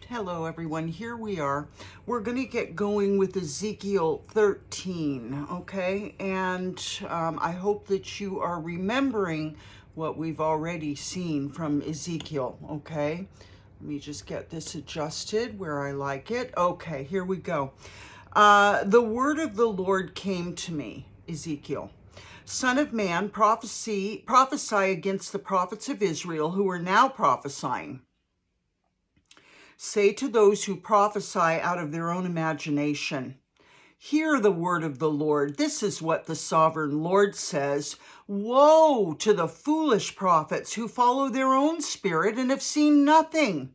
Hello everyone, here we are. We're going to get going with Ezekiel 13, okay? And I hope that you are remembering what we've already seen from Ezekiel, okay? Let me just get this adjusted where I like it. Okay, here we go. The word of the Lord came to me, Ezekiel. Son of man, prophesy against the prophets of Israel who are now prophesying. Say to those who prophesy out of their own imagination, hear the word of the Lord. This is what the sovereign Lord says. Woe to the foolish prophets who follow their own spirit and have seen nothing.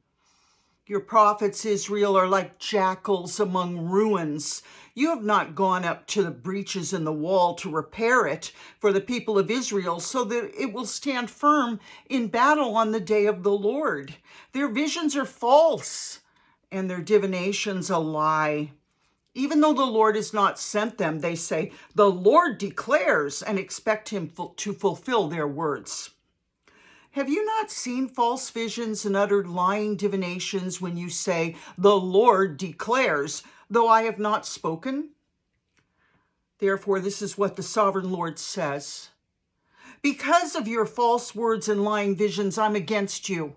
Your prophets, Israel, are like jackals among ruins. You have not gone up to the breaches in the wall to repair it for the people of Israel so that it will stand firm in battle on the day of the Lord. Their visions are false and their divinations a lie. Even though the Lord has not sent them, they say, the Lord declares, and expect him to fulfill their words. Have you not seen false visions and uttered lying divinations when you say, the Lord declares, though I have not spoken? Therefore, this is what the sovereign Lord says. Because of your false words and lying visions, I'm against you,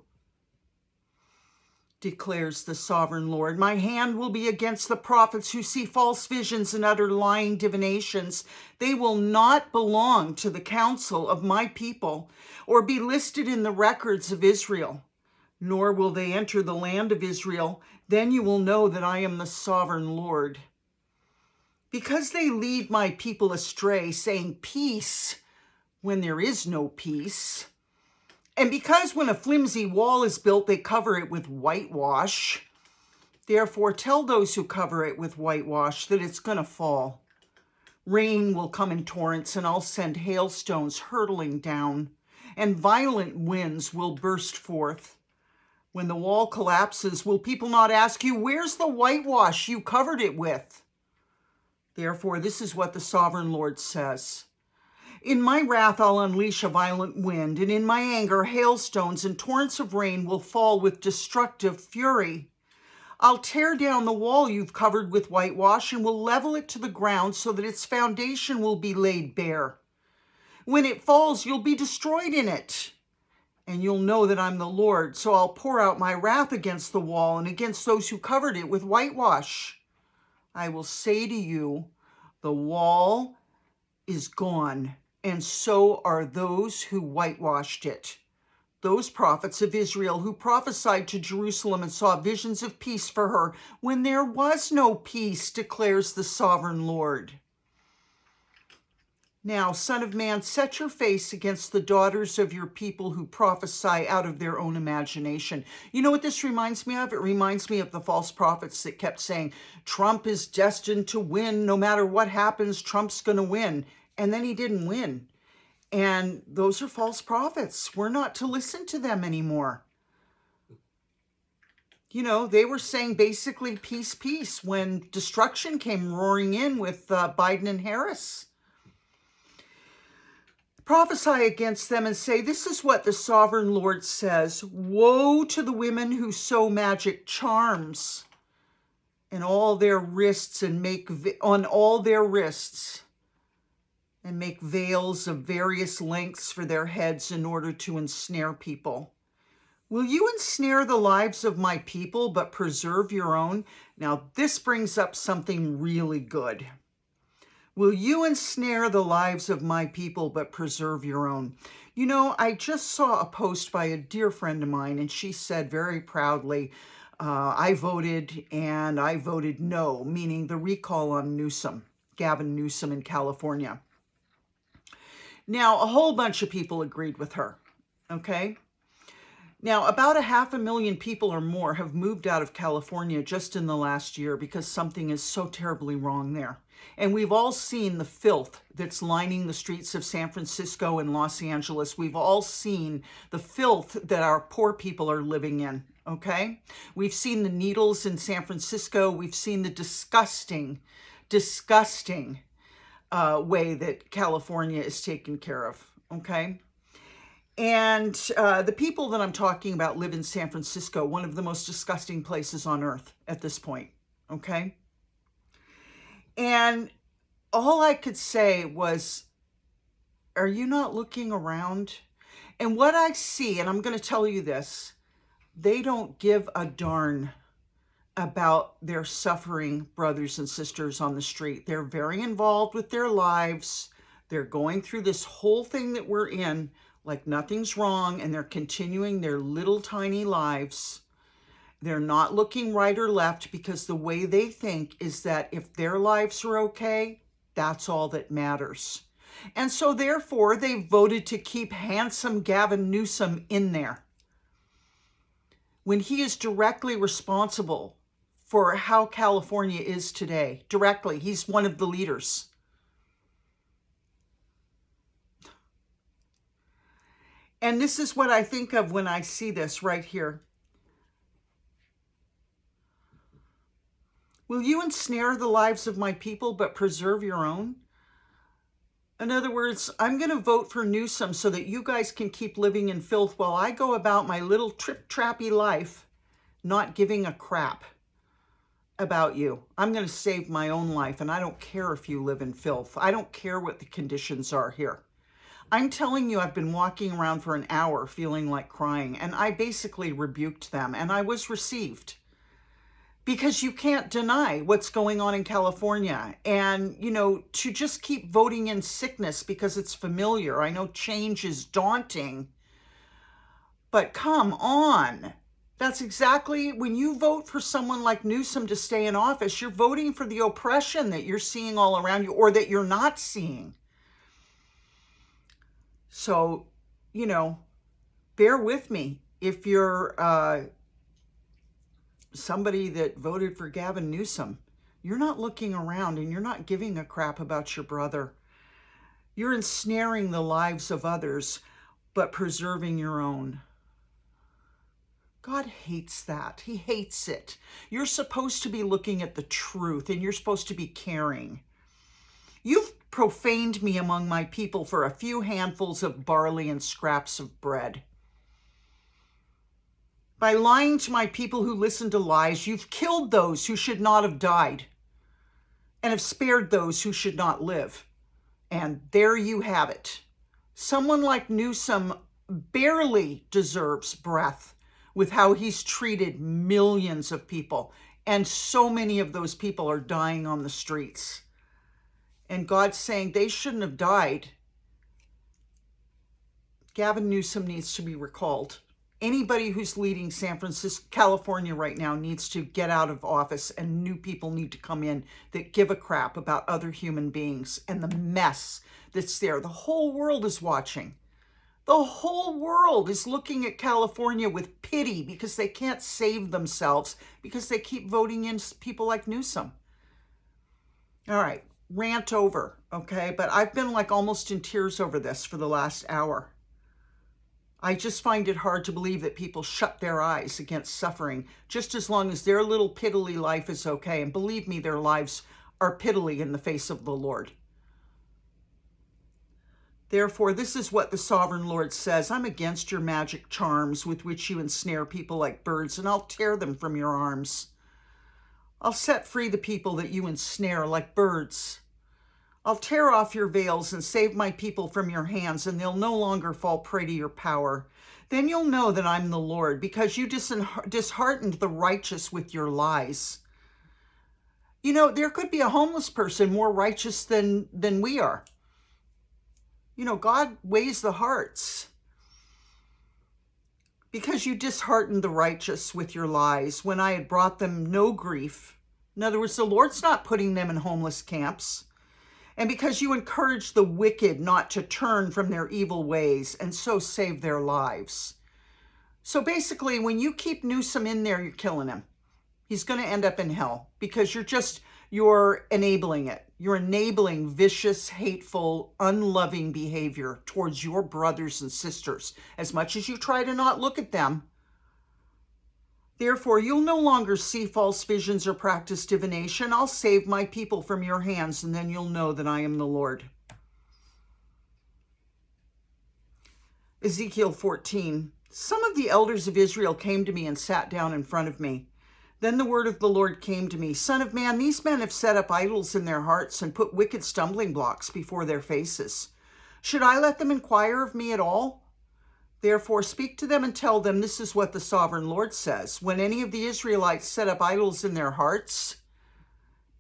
declares the sovereign Lord. My hand will be against the prophets who see false visions and utter lying divinations. They will not belong to the council of my people or be listed in the records of Israel, nor will they enter the land of Israel. Then you will know that I am the sovereign Lord. Because they lead my people astray, saying peace when there is no peace, and because when a flimsy wall is built, they cover it with whitewash. Therefore, tell those who cover it with whitewash that it's going to fall. Rain will come in torrents, and I'll send hailstones hurtling down, and violent winds will burst forth. When the wall collapses, will people not ask you, where's the whitewash you covered it with? Therefore, this is what the sovereign Lord says. In my wrath, I'll unleash a violent wind, and in my anger, hailstones and torrents of rain will fall with destructive fury. I'll tear down the wall you've covered with whitewash and will level it to the ground so that its foundation will be laid bare. When it falls, you'll be destroyed in it, and you'll know that I'm the Lord. So I'll pour out my wrath against the wall and against those who covered it with whitewash. I will say to you, the wall is gone, and so are those who whitewashed it. Those prophets of Israel who prophesied to Jerusalem and saw visions of peace for her when there was no peace, declares the sovereign Lord. Now, son of man, set your face against the daughters of your people who prophesy out of their own imagination. You know what this reminds me of? It reminds me of the false prophets that kept saying, Trump is destined to win. No matter what happens, Trump's going to win. And then he didn't win. And those are false prophets. We're not to listen to them anymore. You know, they were saying basically peace, peace when destruction came roaring in with Biden and Harris. Prophesy against them and say, this is what the sovereign Lord says. Woe to the women who sew magic charms and all their wrists and on all their wrists and make veils of various lengths for their heads in order to ensnare people. Will you ensnare the lives of my people but preserve your own? Now, this brings up something really good. Will you ensnare the lives of my people but preserve your own? You know, I just saw a post by a dear friend of mine, and she said very proudly, I voted and I voted no, meaning the recall on Gavin Newsom in California. Now, a whole bunch of people agreed with her, okay? Now, about 500,000 people or more have moved out of California just in the last year because something is so terribly wrong there. And we've all seen the filth that's lining the streets of San Francisco and Los Angeles. We've all seen the filth that our poor people are living in, okay? We've seen the needles in San Francisco. We've seen the disgusting way that California is taken care of, okay? And the people that I'm talking about live in San Francisco, one of the most disgusting places on earth at this point, okay? And all I could say was, are you not looking around? And what I see, and I'm going to tell you this, they don't give a darn about their suffering brothers and sisters on the street. They're very involved with their lives. They're going through this whole thing that we're in like nothing's wrong, and they're continuing their little tiny lives. They're not looking right or left because the way they think is that if their lives are okay, that's all that matters. And so therefore, they voted to keep handsome Gavin Newsom in there when he is directly responsible for how California is today. Directly, he's one of the leaders. And this is what I think of when I see this right here. Will you ensnare the lives of my people but preserve your own? In other words, I'm going to vote for Newsom so that you guys can keep living in filth while I go about my little trip-trappy life not giving a crap about you. I'm going to save my own life, and I don't care if you live in filth. I don't care what the conditions are here. I'm telling you, I've been walking around for an hour feeling like crying, and I basically rebuked them, and I was received. Because you can't deny what's going on in California. And, to just keep voting in sickness because it's familiar. I know change is daunting, but come on. That's exactly, when you vote for someone like Newsom to stay in office, you're voting for the oppression that you're seeing all around you or that you're not seeing. So, bear with me if you're somebody that voted for Gavin Newsom. You're not looking around and you're not giving a crap about your brother. You're ensnaring the lives of others, but preserving your own. God hates that. He hates it. You're supposed to be looking at the truth and you're supposed to be caring. You've profaned me among my people for a few handfuls of barley and scraps of bread. By lying to my people who listen to lies, you've killed those who should not have died and have spared those who should not live. And there you have it. Someone like Newsom barely deserves breath with how he's treated millions of people. And so many of those people are dying on the streets. And God's saying they shouldn't have died. Gavin Newsom needs to be recalled. Anybody who's leading San Francisco, California right now needs to get out of office, and new people need to come in that give a crap about other human beings and the mess that's there. The whole world is watching. The whole world is looking at California with pity because they can't save themselves because they keep voting in people like Newsom. All right, rant over, okay? But I've been like almost in tears over this for the last hour. I just find it hard to believe that people shut their eyes against suffering just as long as their little piddly life is okay. And believe me, their lives are piddly in the face of the Lord. Therefore, this is what the sovereign Lord says. I'm against your magic charms with which you ensnare people like birds, and I'll tear them from your arms. I'll set free the people that you ensnare like birds. I'll tear off your veils and save my people from your hands, and they'll no longer fall prey to your power. Then you'll know that I'm the Lord, because you disheartened the righteous with your lies. There could be a homeless person more righteous than we are. God weighs the hearts. Because you disheartened the righteous with your lies when I had brought them no grief. In other words, the Lord's not putting them in homeless camps. And because you encourage the wicked not to turn from their evil ways and so save their lives. So basically, when you keep Newsom in there, you're killing him. He's going to end up in hell because you're enabling it. You're enabling vicious, hateful, unloving behavior towards your brothers and sisters. As much as you try to not look at them, therefore, you'll no longer see false visions or practice divination. I'll save my people from your hands, and then you'll know that I am the Lord. Ezekiel 14. Some of the elders of Israel came to me and sat down in front of me. Then the word of the Lord came to me, Son of man, these men have set up idols in their hearts and put wicked stumbling blocks before their faces. Should I let them inquire of me at all? Therefore speak to them and tell them, this is what the sovereign Lord says. When any of the Israelites set up idols in their hearts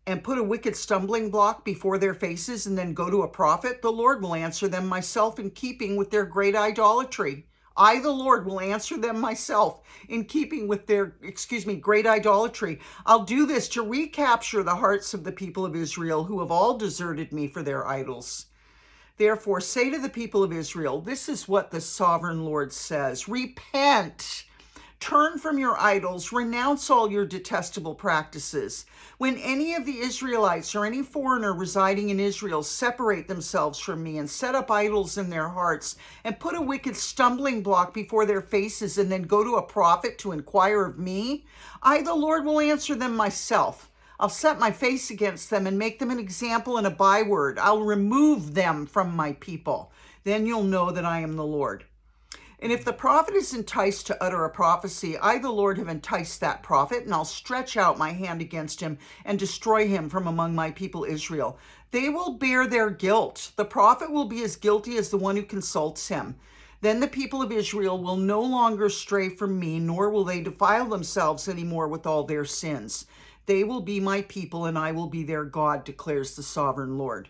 and put a wicked stumbling block before their faces and then go to a prophet, the Lord will answer them myself in keeping with their great idolatry. I, the Lord, will answer them myself in keeping with their, great idolatry. I'll do this to recapture the hearts of the people of Israel who have all deserted me for their idols. Therefore, say to the people of Israel, this is what the sovereign Lord says. Repent. Turn from your idols, renounce all your detestable practices. When any of the Israelites or any foreigner residing in Israel separate themselves from me and set up idols in their hearts and put a wicked stumbling block before their faces and then go to a prophet to inquire of me, I, the Lord, will answer them myself. I'll set my face against them and make them an example and a byword. I'll remove them from my people. Then you'll know that I am the Lord. And if the prophet is enticed to utter a prophecy, I, the Lord, have enticed that prophet, and I'll stretch out my hand against him and destroy him from among my people Israel. They will bear their guilt. The prophet will be as guilty as the one who consults him. Then the people of Israel will no longer stray from me, nor will they defile themselves anymore with all their sins. They will be my people, and I will be their God, declares the sovereign Lord.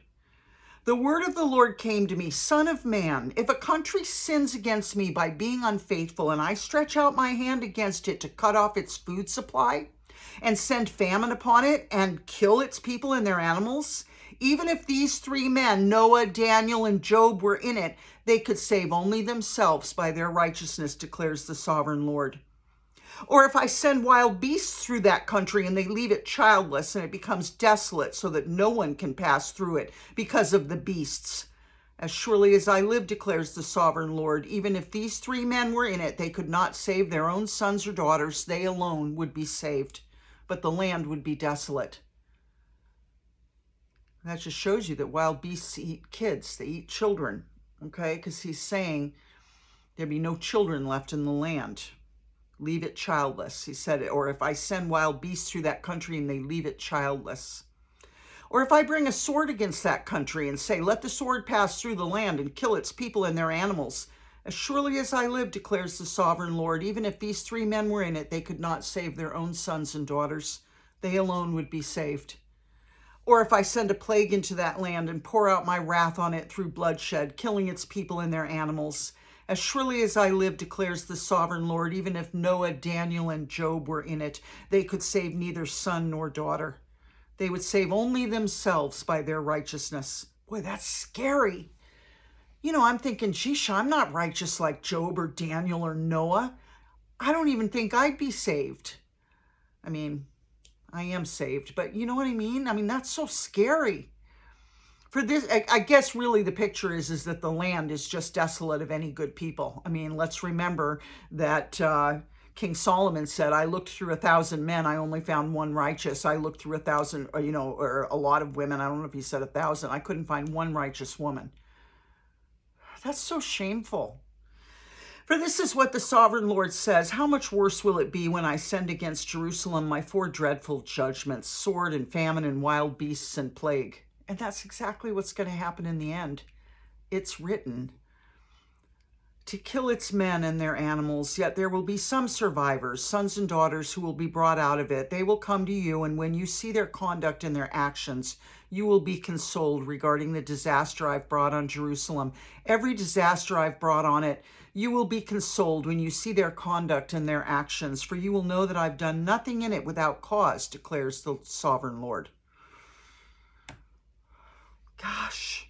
The word of the Lord came to me, Son of man, if a country sins against me by being unfaithful, and I stretch out my hand against it to cut off its food supply, and send famine upon it, and kill its people and their animals, even if these three men, Noah, Daniel, and Job, were in it, they could save only themselves by their righteousness, declares the sovereign Lord. Or if I send wild beasts through that country and they leave it childless and it becomes desolate so that no one can pass through it because of the beasts. As surely as I live, declares the sovereign Lord, even if these three men were in it, they could not save their own sons or daughters. They alone would be saved, but the land would be desolate. That just shows you that wild beasts eat kids. They eat children, okay? Because he's saying there'd be no children left in the land. Leave it childless, he said, or if I send wild beasts through that country and they leave it childless. Or if I bring a sword against that country and say, let the sword pass through the land and kill its people and their animals. As surely as I live, declares the sovereign Lord, even if these three men were in it, they could not save their own sons and daughters. They alone would be saved. Or if I send a plague into that land and pour out my wrath on it through bloodshed, killing its people and their animals. As surely as I live, declares the sovereign Lord, even if Noah, Daniel, and Job were in it, they could save neither son nor daughter. They would save only themselves by their righteousness. Boy, that's scary. I'm thinking, geesh, I'm not righteous like Job or Daniel or Noah. I don't even think I'd be saved. I am saved, but you know what I mean? That's so scary. For this, I guess really the picture is that the land is just desolate of any good people. Let's remember that King Solomon said, I looked through 1,000 men, I only found one righteous. I looked through 1,000, or a lot of women. I don't know if he said 1,000. I couldn't find one righteous woman. That's so shameful. For this is what the sovereign Lord says, how much worse will it be when I send against Jerusalem my 4 dreadful judgments, sword and famine and wild beasts and plague. And that's exactly what's going to happen in the end. It's written to kill its men and their animals, yet there will be some survivors, sons and daughters, who will be brought out of it. They will come to you, and when you see their conduct and their actions, you will be consoled regarding the disaster I've brought on Jerusalem. Every disaster I've brought on it, you will be consoled when you see their conduct and their actions, for you will know that I've done nothing in it without cause, declares the sovereign Lord. Gosh,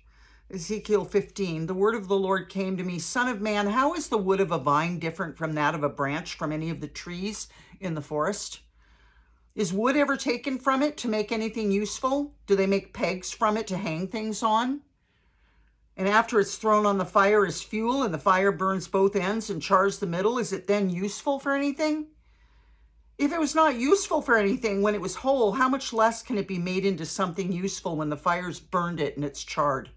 Ezekiel 15, the word of the Lord came to me, Son of man, how is the wood of a vine different from that of a branch from any of the trees in the forest? Is wood ever taken from it to make anything useful? Do they make pegs from it to hang things on? And after it's thrown on the fire as fuel and the fire burns both ends and chars the middle, is it then useful for anything? If it was not useful for anything when it was whole, how much less can it be made into something useful when the fires burned it and it's charred?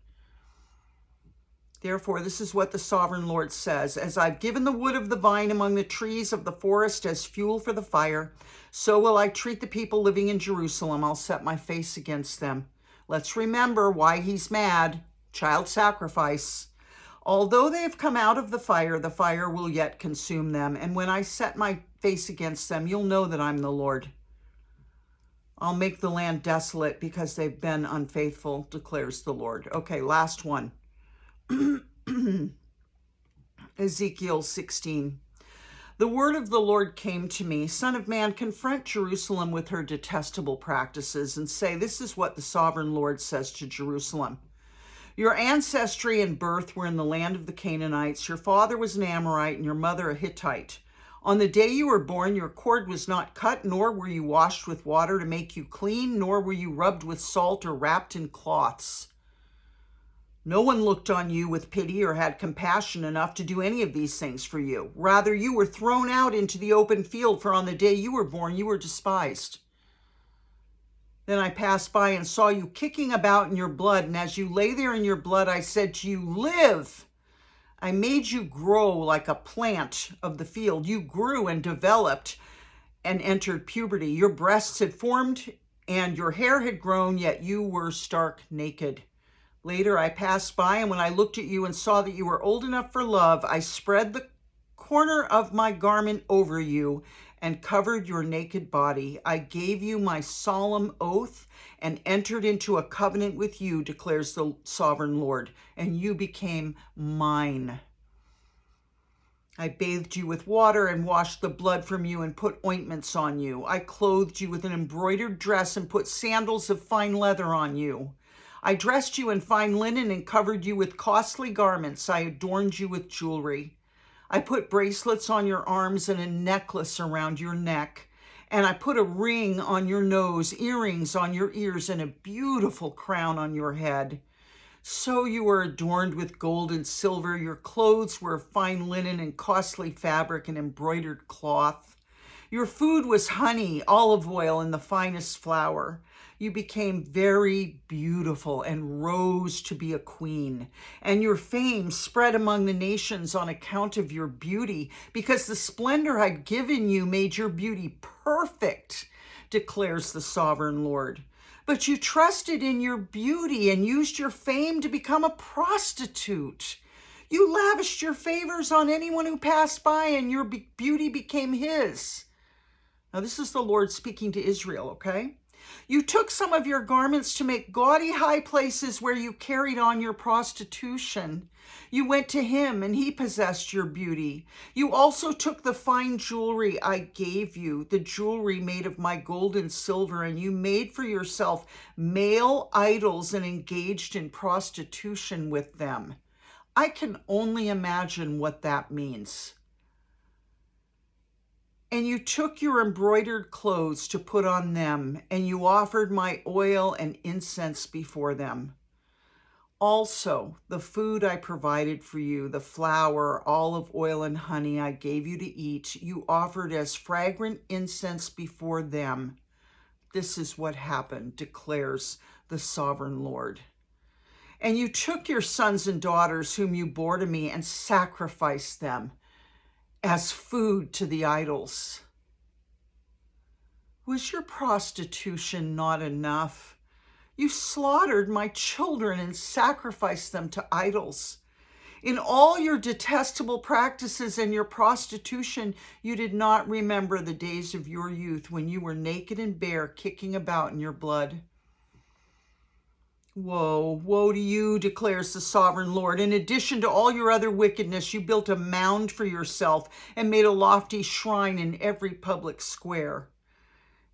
Therefore, this is what the sovereign Lord says: as I've given the wood of the vine among the trees of the forest as fuel for the fire, so will I treat the people living in Jerusalem. I'll set my face against them. Let's remember why he's mad. Child sacrifice. Although they have come out of the fire will yet consume them. And when I set my face against them, you'll know that I'm the Lord. I'll make the land desolate because they've been unfaithful, declares the Lord. Okay, last one. Ezekiel 16. The word of the Lord came to me: Son of man, confront Jerusalem with her detestable practices and say, this is what the sovereign Lord says to Jerusalem. Your ancestry and birth were in the land of the Canaanites. Your father was an Amorite and your mother a Hittite. On the day you were born, your cord was not cut, nor were you washed with water to make you clean, nor were you rubbed with salt or wrapped in cloths. No one looked on you with pity or had compassion enough to do any of these things for you. Rather, you were thrown out into the open field, for on the day you were born, you were despised. Then I passed by and saw you kicking about in your blood, and as you lay there in your blood, I said to you, live! I made you grow like a plant of the field. You grew and developed and entered puberty. Your breasts had formed and your hair had grown, yet you were stark naked. Later I passed by, and when I looked at you and saw that you were old enough for love, I spread the corner of my garment over you and covered your naked body. I gave you my solemn oath and entered into a covenant with you, declares the sovereign Lord, and you became mine. I bathed you with water and washed the blood from you and put ointments on you. I clothed you with an embroidered dress and put sandals of fine leather on you. I dressed you in fine linen and covered you with costly garments. I adorned you with jewelry. I put bracelets on your arms and a necklace around your neck. And I put a ring on your nose, earrings on your ears, and a beautiful crown on your head. So you were adorned with gold and silver. Your clothes were fine linen and costly fabric and embroidered cloth. Your food was honey, olive oil, and the finest flour. You became very beautiful and rose to be a queen. And your fame spread among the nations on account of your beauty, because the splendor I'd given you made your beauty perfect, declares the sovereign Lord. But you trusted in your beauty and used your fame to become a prostitute. You lavished your favors on anyone who passed by, and your beauty became his. Now, this is the Lord speaking to Israel, okay? You took some of your garments to make gaudy high places where you carried on your prostitution. You went to him, and he possessed your beauty. You also took the fine jewelry I gave you, the jewelry made of my gold and silver, and you made for yourself male idols and engaged in prostitution with them. I can only imagine what that means. And you took your embroidered clothes to put on them, and you offered my oil and incense before them. Also, the food I provided for you, the flour, olive oil, and honey I gave you to eat, you offered as fragrant incense before them. This is what happened, declares the sovereign Lord. And you took your sons and daughters whom you bore to me and sacrificed them as food to the idols. Was your prostitution not enough? You slaughtered my children and sacrificed them to idols. In all your detestable practices and your prostitution, you did not remember the days of your youth when you were naked and bare, kicking about in your blood. Woe, woe to you, declares the sovereign Lord. In addition to all your other wickedness, you built a mound for yourself and made a lofty shrine in every public square.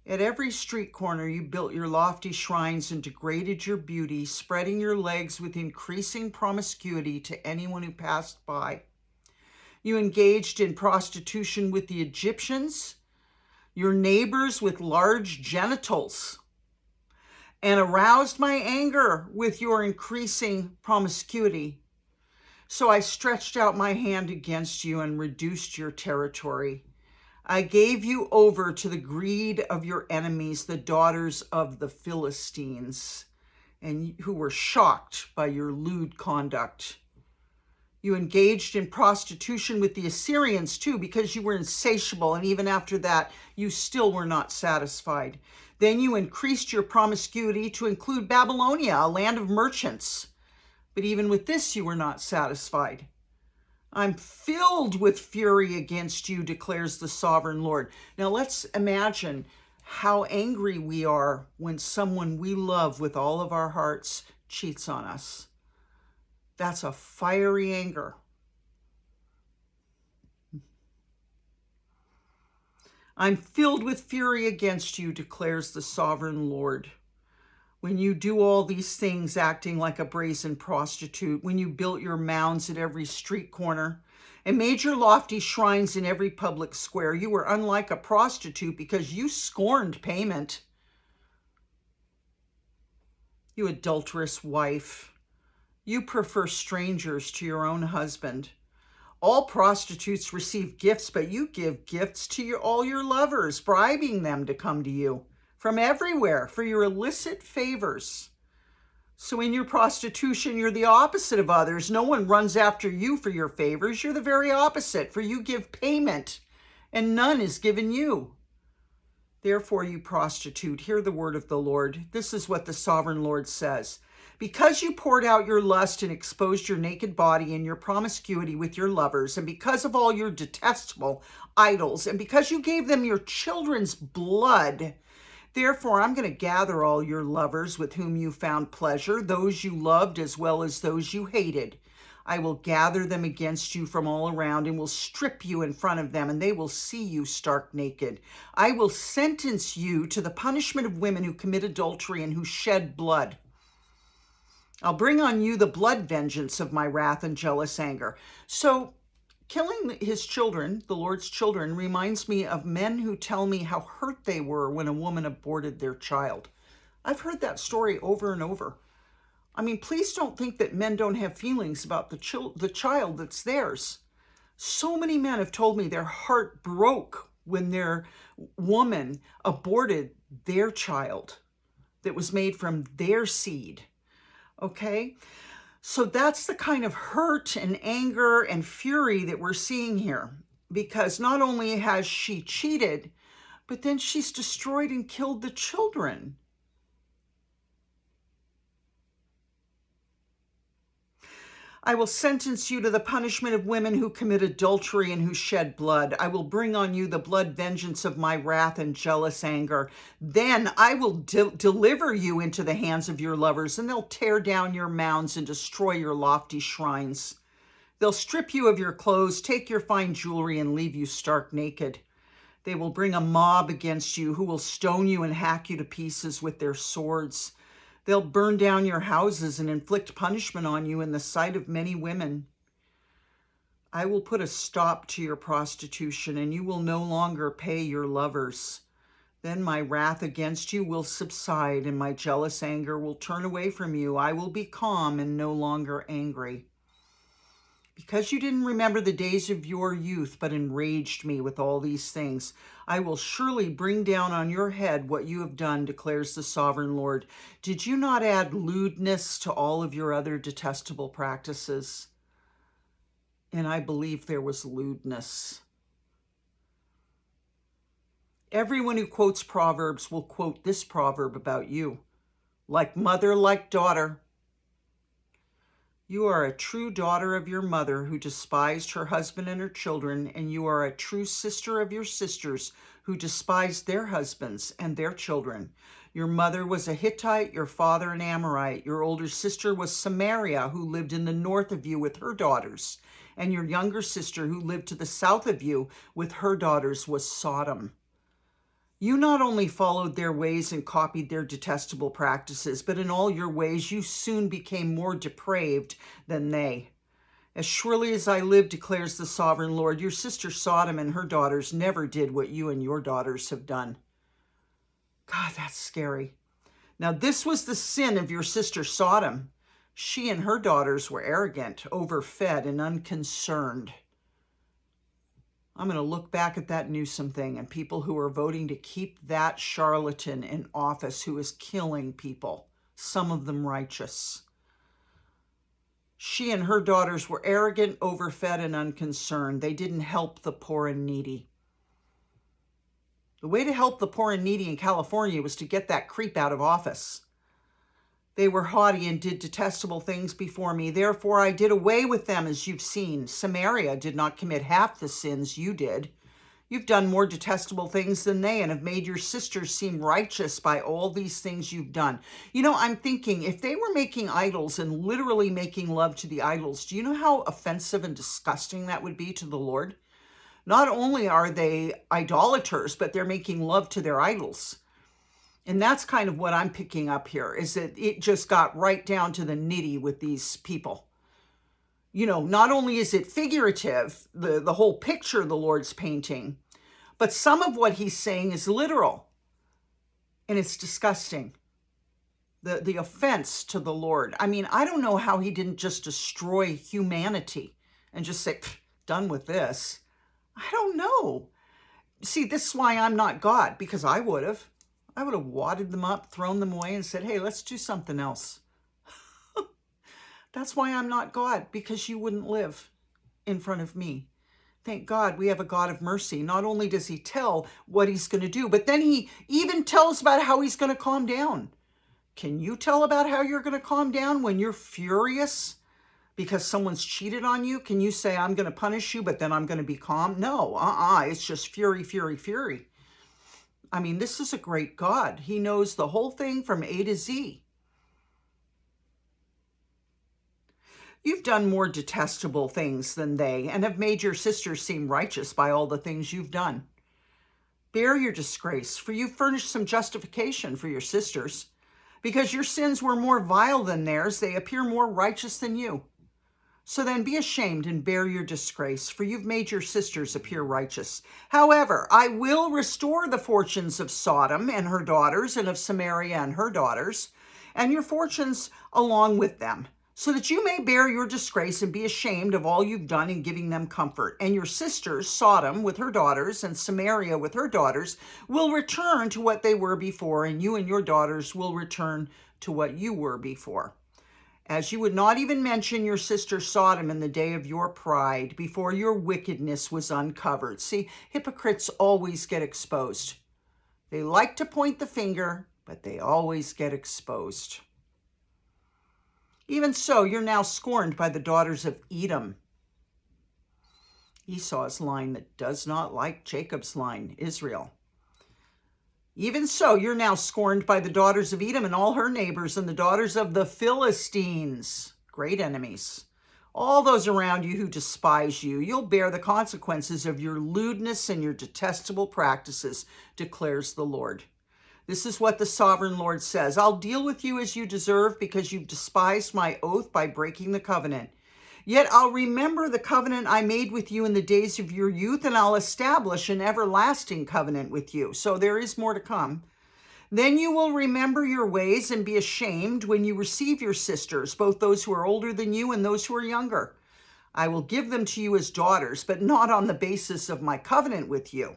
At every street corner, you built your lofty shrines and degraded your beauty, spreading your legs with increasing promiscuity to anyone who passed by. You engaged in prostitution with the Egyptians, your neighbors with large genitals, and aroused my anger with your increasing promiscuity. So I stretched out my hand against you and reduced your territory. I gave you over to the greed of your enemies, the daughters of the Philistines, and who were shocked by your lewd conduct. You engaged in prostitution with the Assyrians too, because you were insatiable, and even after that, you still were not satisfied. Then you increased your promiscuity to include Babylonia, a land of merchants. But even with this, you were not satisfied. I'm filled with fury against you, declares the sovereign Lord. Now let's imagine how angry we are when someone we love with all of our hearts cheats on us. That's a fiery anger. I'm filled with fury against you, declares the sovereign Lord. When you do all these things acting like a brazen prostitute, when you built your mounds at every street corner and made your lofty shrines in every public square, you were unlike a prostitute because you scorned payment. You adulterous wife, you prefer strangers to your own husband. All prostitutes receive gifts, but you give gifts to all your lovers, bribing them to come to you from everywhere for your illicit favors. So in your prostitution, you're the opposite of others. No one runs after you for your favors. You're the very opposite, for you give payment, and none is given you. Therefore, you prostitute, hear the word of the Lord. This is what the sovereign Lord says. Because you poured out your lust and exposed your naked body in your promiscuity with your lovers, and because of all your detestable idols, and because you gave them your children's blood, therefore I'm going to gather all your lovers with whom you found pleasure, those you loved as well as those you hated. I will gather them against you from all around and will strip you in front of them, and they will see you stark naked. I will sentence you to the punishment of women who commit adultery and who shed blood. I'll bring on you the blood vengeance of my wrath and jealous anger. So killing his children, the Lord's children, reminds me of men who tell me how hurt they were when a woman aborted their child. I've heard that story over and over. I mean, please don't think that men don't have feelings about the child that's theirs. So many men have told me their heart broke when their woman aborted their child that was made from their seed. Okay? So that's the kind of hurt and anger and fury that we're seeing here, because not only has she cheated, but then she's destroyed and killed the children. I will sentence you to the punishment of women who commit adultery and who shed blood. I will bring on you the blood vengeance of my wrath and jealous anger. Then I will deliver you into the hands of your lovers, and they'll tear down your mounds and destroy your lofty shrines. They'll strip you of your clothes, take your fine jewelry, and leave you stark naked. They will bring a mob against you who will stone you and hack you to pieces with their swords. They'll burn down your houses and inflict punishment on you in the sight of many women. I will put a stop to your prostitution, and you will no longer pay your lovers. Then my wrath against you will subside, and my jealous anger will turn away from you. I will be calm and no longer angry. Because you didn't remember the days of your youth, but enraged me with all these things, I will surely bring down on your head what you have done, declares the sovereign Lord. Did you not add lewdness to all of your other detestable practices? And I believe there was lewdness. Everyone who quotes Proverbs will quote this proverb about you. Like mother, like daughter. You are a true daughter of your mother who despised her husband and her children, and you are a true sister of your sisters who despised their husbands and their children. Your mother was a Hittite, your father an Amorite. Your older sister was Samaria, who lived in the north of you with her daughters, and your younger sister who lived to the south of you with her daughters was Sodom. You not only followed their ways and copied their detestable practices, but in all your ways you soon became more depraved than they. As surely as I live, declares the sovereign Lord, your sister Sodom and her daughters never did what you and your daughters have done. God, that's scary. Now, this was the sin of your sister Sodom. She and her daughters were arrogant, overfed, and unconcerned. I'm going to look back at that Newsom thing and people who are voting to keep that charlatan in office who is killing people, some of them righteous. She and her daughters were arrogant, overfed, and unconcerned. They didn't help the poor and needy. The way to help the poor and needy in California was to get that creep out of office. They were haughty and did detestable things before me. Therefore, I did away with them, as you've seen. Samaria did not commit half the sins you did. You've done more detestable things than they and have made your sisters seem righteous by all these things you've done. You know, I'm thinking if they were making idols and literally making love to the idols, do you know how offensive and disgusting that would be to the Lord? Not only are they idolaters, but they're making love to their idols. And that's kind of what I'm picking up here, is that it just got right down to the nitty with these people. You know, not only is it figurative, the whole picture the Lord's painting, but some of what he's saying is literal. And it's disgusting. The offense to the Lord. I mean, I don't know how he didn't just destroy humanity and just say, done with this. I don't know. See, this is why I'm not God, because I would have wadded them up, thrown them away, and said, hey, let's do something else. That's why I'm not God, because you wouldn't live in front of me. Thank God we have a God of mercy. Not only does he tell what he's going to do, but then he even tells about how he's going to calm down. Can you tell about how you're going to calm down when you're furious because someone's cheated on you? Can you say, I'm going to punish you, but then I'm going to be calm? No, it's just fury, fury, fury. I mean, this is a great God. He knows the whole thing from A to Z. You've done more detestable things than they and have made your sisters seem righteous by all the things you've done. Bear your disgrace, for you've furnished some justification for your sisters. Because your sins were more vile than theirs, they appear more righteous than you. So then be ashamed and bear your disgrace, for you've made your sisters appear righteous. However, I will restore the fortunes of Sodom and her daughters, and of Samaria and her daughters, and your fortunes along with them, so that you may bear your disgrace and be ashamed of all you've done in giving them comfort. And your sisters, Sodom with her daughters and Samaria with her daughters, will return to what they were before, and you and your daughters will return to what you were before. As you would not even mention your sister Sodom in the day of your pride, before your wickedness was uncovered. See, hypocrites always get exposed. They like to point the finger, but they always get exposed. Even so, you're now scorned by the daughters of Edom. Esau's line that does not like Jacob's line, Israel. Even so, you're now scorned by the daughters of Edom and all her neighbors, and the daughters of the Philistines, great enemies. All those around you who despise you, you'll bear the consequences of your lewdness and your detestable practices, declares the Lord. This is what the sovereign Lord says. I'll deal with you as you deserve, because you've despised my oath by breaking the covenant. Yet I'll remember the covenant I made with you in the days of your youth, and I'll establish an everlasting covenant with you. So there is more to come. Then you will remember your ways and be ashamed when you receive your sisters, both those who are older than you and those who are younger. I will give them to you as daughters, but not on the basis of my covenant with you.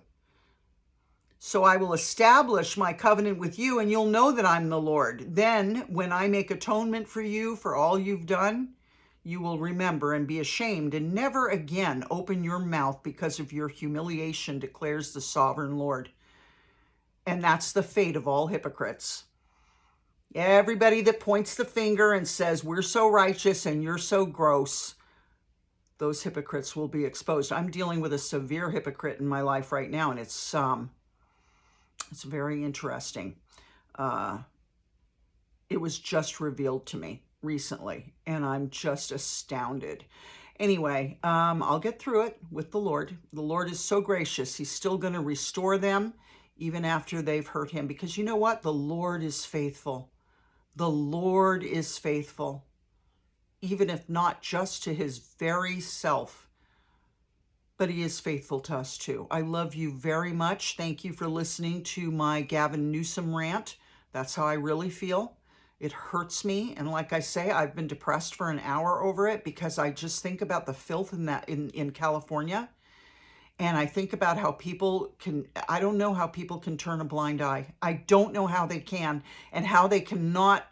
So I will establish my covenant with you, and you'll know that I'm the Lord. Then, when I make atonement for you for all you've done, you will remember and be ashamed and never again open your mouth because of your humiliation, declares the sovereign Lord. And that's the fate of all hypocrites. Everybody that points the finger and says, we're so righteous and you're so gross, those hypocrites will be exposed. I'm dealing with a severe hypocrite in my life right now, and it's very interesting. It was just revealed to me recently, and I'm just astounded. Anyway, I'll get through it with the Lord. The Lord is so gracious. He's still going to restore them even after they've hurt him, because you know what? The Lord is faithful. The Lord is faithful, even if not just to his very self, but he is faithful to us too. I love you very much. Thank you for listening to my Gavin Newsom rant. That's how I really feel. It hurts me. And like I say, I've been depressed for an hour over it, because I just think about the filth in California. And I think about how I don't know how people can turn a blind eye. I don't know how they can, and how they cannot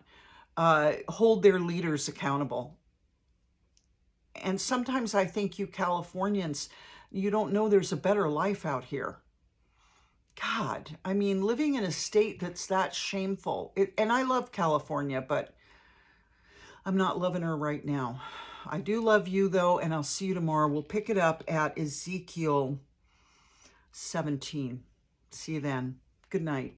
hold their leaders accountable. And sometimes I think you Californians, you don't know there's a better life out here. God, I mean, living in a state that's that shameful. And I love California, but I'm not loving her right now. I do love you, though, and I'll see you tomorrow. We'll pick it up at Ezekiel 17. See you then. Good night.